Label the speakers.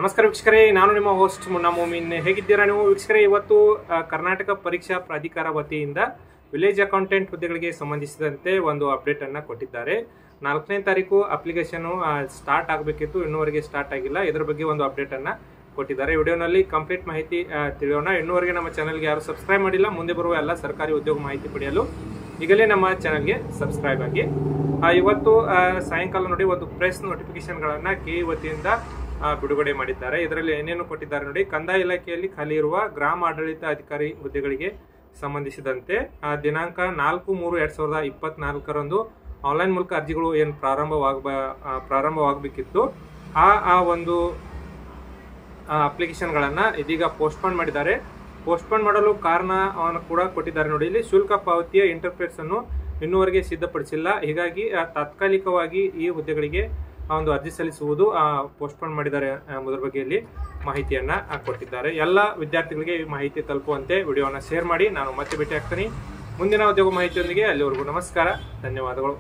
Speaker 1: ನಮಸ್ಕಾರ ವೀಕ್ಷಕರೇ, ನಾನು ನಿಮ್ಮ ಹೋಸ್ಟ್ ಮುನ್ನಾ ಮೊಮಿನ್. ಹೇಗಿದ್ದೀರಾ ನೀವು ವೀಕ್ಷಕರೇ? ಇವತ್ತು ಕರ್ನಾಟಕ ಪರೀಕ್ಷಾ ಪ್ರಾಧಿಕಾರ ವತಿಯಿಂದ ವಿಲೇಜ್ ಅಕೌಂಟೆಂಟ್ ಹುದ್ದೆಗಳಿಗೆ ಸಂಬಂಧಿಸಿದಂತೆ ಒಂದು ಅಪ್ಡೇಟ್ ಅನ್ನ ಕೊಟ್ಟಿದ್ದಾರೆ. 4ನೇ ತಾರೀಕು ಅಪ್ಲಿಕೇಶನ್ ಸ್ಟಾರ್ಟ್ ಆಗಬೇಕಿತ್ತು, ಇನ್ನೂವರೆಗೆ ಸ್ಟಾರ್ಟ್ ಆಗಿಲ್ಲ. ಇದರ ಬಗ್ಗೆ ಒಂದು ಅಪ್ಡೇಟ್ ಅನ್ನ ಕೊಟ್ಟಿದ್ದಾರೆ. ವಿಡಿಯೋನಲ್ಲಿ ಕಂಪ್ಲೀಟ್ ಮಾಹಿತಿ ತಿಳಿಯೋಣ. ಇನ್ನೂವರೆಗೆ ನಮ್ಮ ಚಾನಲ್ಗೆ ಯಾರು ಸಬ್ಸ್ಕ್ರೈಬ್ ಮಾಡಿಲ್ಲ, ಮುಂದೆ ಬರುವ ಎಲ್ಲ ಸರ್ಕಾರಿ ಉದ್ಯೋಗ ಮಾಹಿತಿ ಪಡೆಯಲು ಈಗಲೇ ನಮ್ಮ ಚಾನಲ್ಗೆ ಸಬ್ಸ್ಕ್ರೈಬ್ ಆಗಿ. ಇವತ್ತು ಸಾಯಂಕಾಲ ನೋಡಿ ಒಂದು ಪ್ರೆಸ್ ನೋಟಿಫಿಕೇಶನ್ಗಳನ್ನ ಕೆಇ ವತಿಯಿಂದ ಬಿಡುಗಡೆ ಮಾಡಿದ್ದಾರೆ. ಇದರಲ್ಲಿ ಏನೇನು ಕೊಟ್ಟಿದ್ದಾರೆ ನೋಡಿ. ಕಂದಾಯ ಇಲಾಖೆಯಲ್ಲಿ ಖಾಲಿ ಇರುವ ಗ್ರಾಮ ಆಡಳಿತ ಅಧಿಕಾರಿ ಹುದ್ದೆಗಳಿಗೆ ಸಂಬಂಧಿಸಿದಂತೆ ದಿನಾಂಕ 4/3/2024 ಆನ್ಲೈನ್ ಮೂಲಕ ಅರ್ಜಿಗಳು ಏನು ಪ್ರಾರಂಭವಾಗಬೇಕಿತ್ತು, ಆ ಒಂದು ಅಪ್ಲಿಕೇಶನ್ಗಳನ್ನ ಇದೀಗ ಪೋಸ್ಟ್ಪೋನ್ ಮಾಡಿದ್ದಾರೆ. ಪೋಸ್ಟ್ಪೋನ್ ಮಾಡಲು ಕಾರಣವನ್ನು ಕೂಡ ಕೊಟ್ಟಿದ್ದಾರೆ ನೋಡಿ. ಇಲ್ಲಿ ಶುಲ್ಕ ಪಾವತಿಯ ಇಂಟರ್ಫೇಸ್ ಅನ್ನು ಇನ್ನೂವರೆಗೆ ಸಿದ್ಧಪಡಿಸಿಲ್ಲ, ಹೀಗಾಗಿ ತಾತ್ಕಾಲಿಕವಾಗಿ ಈ ಹುದ್ದೆಗಳಿಗೆ ಒಂದು ಅರ್ಜಿ ಸಲ್ಲಿಸುವುದು ಪೋಸ್ಟ್ಪೋನ್ ಮಾಡಿದ್ದಾರೆ ಎಂಬುದರ ಬಗ್ಗೆ ಇಲ್ಲಿ ಮಾಹಿತಿಯನ್ನ ಕೊಟ್ಟಿದ್ದಾರೆ. ಎಲ್ಲ ವಿದ್ಯಾರ್ಥಿಗಳಿಗೆ ಈ ಮಾಹಿತಿ ತಲುಪುವಂತೆ ವಿಡಿಯೋನ ಶೇರ್ ಮಾಡಿ. ನಾನು ಮತ್ತೆ ಭೇಟಿ ಆಗ್ತೀನಿ ಮುಂದಿನ ಉದ್ಯೋಗ ಮಾಹಿತಿಯೊಂದಿಗೆ. ಅಲ್ಲಿವರೆಗೂ ನಮಸ್ಕಾರ, ಧನ್ಯವಾದಗಳು.